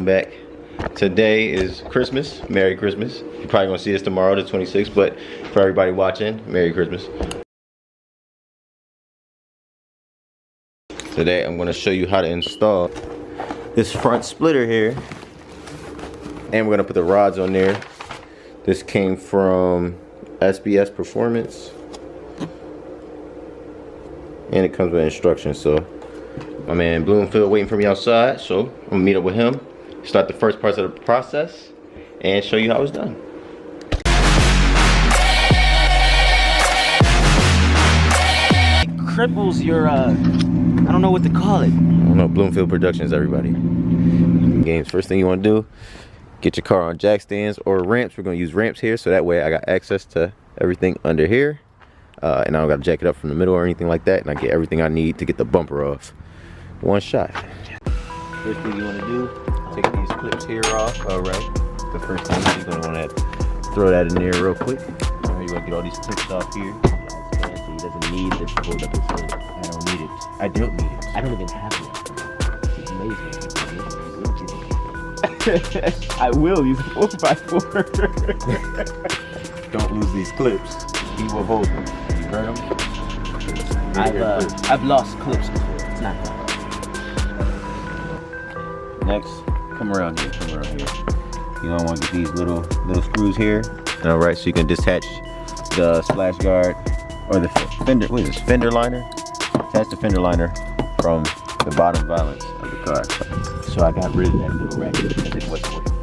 welcome back. Today is Christmas. Merry Christmas. You're probably gonna see us tomorrow, the 26th, but for everybody watching, Merry Christmas. Today I'm gonna show you how to install this front splitter here. And we're gonna put the rods on there. This came from SBS Performance. And it comes with instructions, so my man Bloomfield waiting for me outside, so I'm gonna meet up with him, start the first parts of the process, and show you how it's done. It cripples your, I don't know what to call it. I don't know, Bloomfield Productions, everybody. Games, first thing you wanna do, get your car on jack stands or ramps. We're gonna use ramps here, so that way I got access to everything under here. And I don't gotta jack it up from the middle or anything like that, and I get everything I need to get the bumper off. One shot. First thing you want to do, take these clips here off. All right. The first thing you're gonna want to throw that in there real quick. All right, you want to get all these clips off here. So he doesn't need this to hold up his head. I don't need it. I don't need it. I don't even have one. It's amazing. I will use a 4x4. Don't lose these clips. He will hold them. You heard him? I've lost clips before. It's not fun. Next, come around here. You don't want to get these little screws here. All right, so you can detach the splash guard or the fender. What is this? Fender liner. Attach the fender liner from the bottom valance of the car. So I got rid of that little racket because it wasn't working.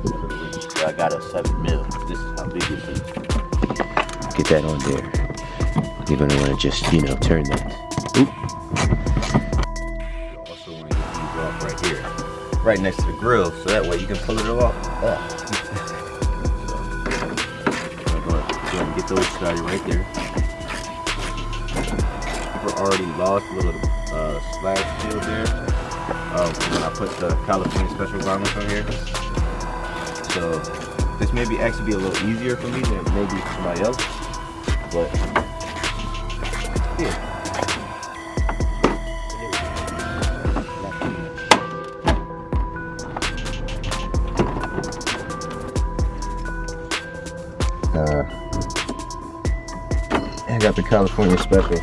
So I got a 7mm. This is how big it is. Get that on there. You're gonna want to just, turn that. Oop. You also want to get these off right here, right next to the grill, so that way you can pull it off. So I'm going to get those started right there. We're already lost a little splash shield there when I put the California Special garments on here. So this may actually be a little easier for me than maybe for somebody else. But yeah. I got the California Special.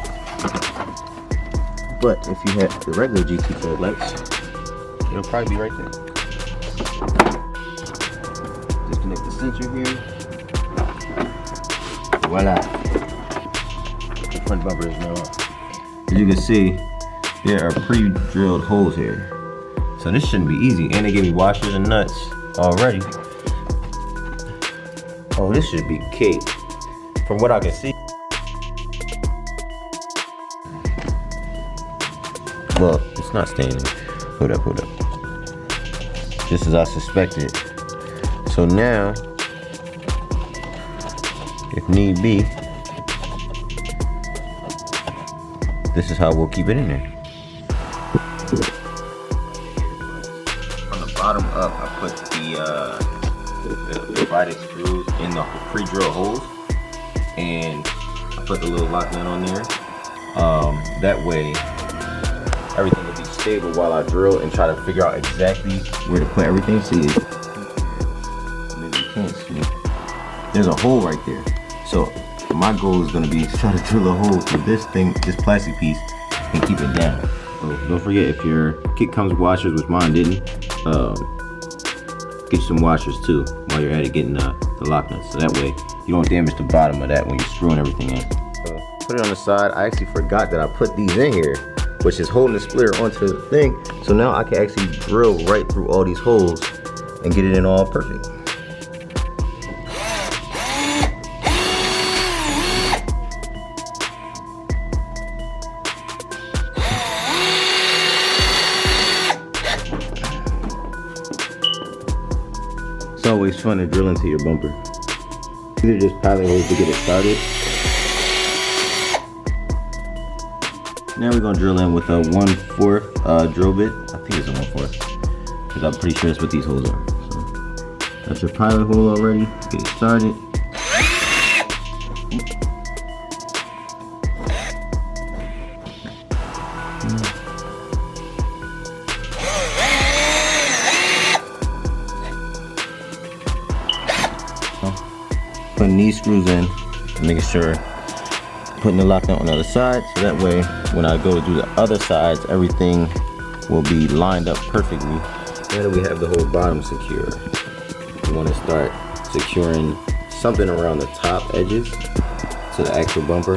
But if you had the regular GT headlights, it'll probably be right there. Disconnect the sensor here. Voila. The front bumper is now off. As you can see, there are pre-drilled holes here. So this shouldn't be easy. And they gave me washers and nuts already. Oh, this should be cake. From what I can see. Well, it's not staying in. Hold up. Just as I suspected. So now, if need be, this is how we'll keep it in there. From the bottom up, I put the divided screws in the pre-drill holes, and I put the little lock nut on there. That way, everything will be stable while I drill and try to figure out exactly where to put everything. See, maybe you can't see. There's a hole right there. So my goal is going to be to try to drill a hole through this plastic piece, and keep it down. So don't forget, if your kit comes with washers, which mine didn't, get you some washers too while you're at it, getting the lock nuts. So that way you don't damage the bottom of that when you're screwing everything in. So put it on the side. I actually forgot that I put these in here, which is holding the splitter onto the thing. So now I can actually drill right through all these holes and get it in all perfect. It's always fun to drill into your bumper. Either just pilot holes to get it started. Now we're gonna drill in with a 1/4 drill bit. I think it's a 1/4, because I'm pretty sure that's what these holes are. So that's your pilot hole already. Get it started. putting these screws in, making sure putting the lock nut on the other side, so that way when I go to do the other sides, everything will be lined up perfectly. Now that we have the whole bottom secure, we want to start securing something around the top edges to the actual bumper.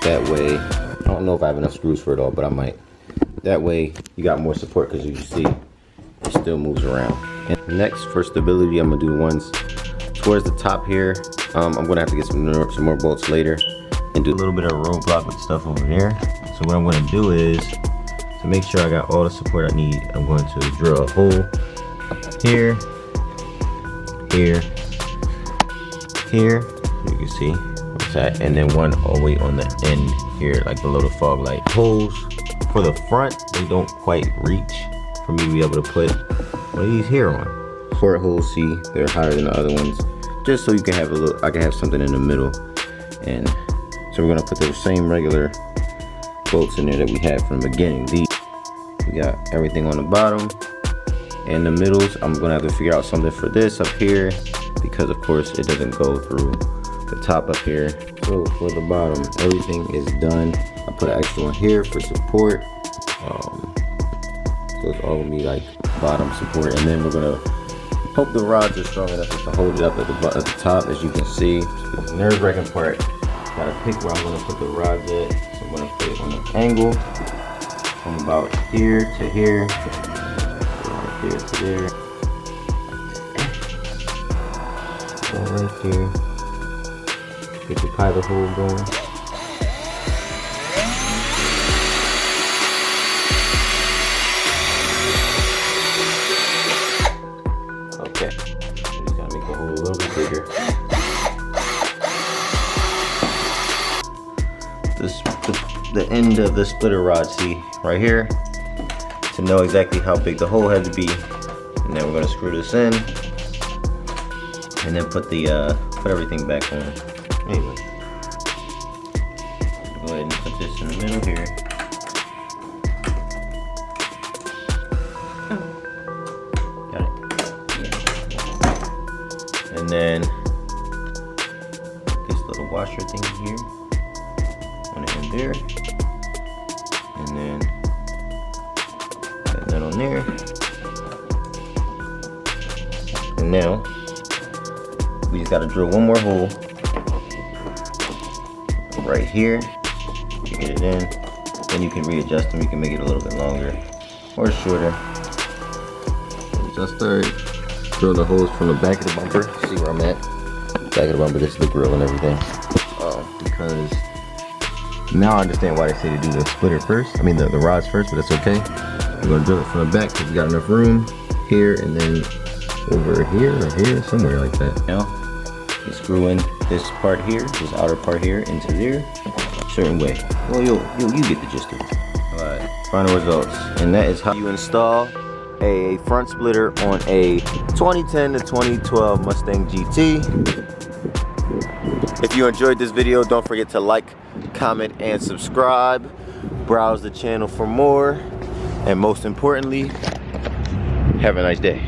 That way, I don't know if I have enough screws for it all, but I might. That way you got more support, because you see it still moves around. And next, for stability, I'm gonna do ones towards the top here. I'm gonna have to get some more bolts later and do a little bit of roadblock with stuff over there. So what I'm gonna do is, to make sure I got all the support I need, I'm going to drill a hole here, here, here, you can see, and then one all the way on the end here, like below the fog light. Holes for the front, they don't quite reach for me to be able to put one of these here on. Portholes, see, they're higher than the other ones, just so you can have a little, I can have something in the middle. And so we're gonna put the same regular bolts in there that we had from the beginning. These, we got everything on the bottom and the middles. I'm gonna have to figure out something for this up here, because of course it doesn't go through the top up here. So for the bottom, everything is done. I put an extra one here for support. So it's all gonna be like bottom support, and then we're gonna hope the rods are strong enough to hold it up at the top, as you can see. The nerve-wracking part, gotta pick where I'm gonna put the rods at. So I'm gonna put it on an angle from about here to here, right there to there, right there. Get the pilot hole going. Okay, just gotta make the hole a little bit bigger. The end of the splitter rod, see right here, to know exactly how big the hole had to be. And then we're gonna screw this in, and then put everything back on. Anyway, go ahead and put this in the middle here. Got it. Yeah. And then this little washer thing here on the end there, and then that on there. And now we just got to drill one more hole right here to get it in. Then you can readjust them. You can make it a little bit longer or shorter. Just start drill the holes from the back of the bumper. See where I'm at? Back of the bumper. This is the grill and everything. Because now I understand why they say to do the splitter first. I mean the rods first, but that's okay. We're gonna drill it from the back because we got enough room here, and then over here or here, somewhere like that. Now you screw in this part here, this outer part here, into there, a certain way. Well, you get the gist of it. All right, final results, and that is how you install a front splitter on a 2010 to 2012 Mustang GT. If you enjoyed this video, don't forget to like, comment, and subscribe. Browse the channel for more, and most importantly, have a nice day.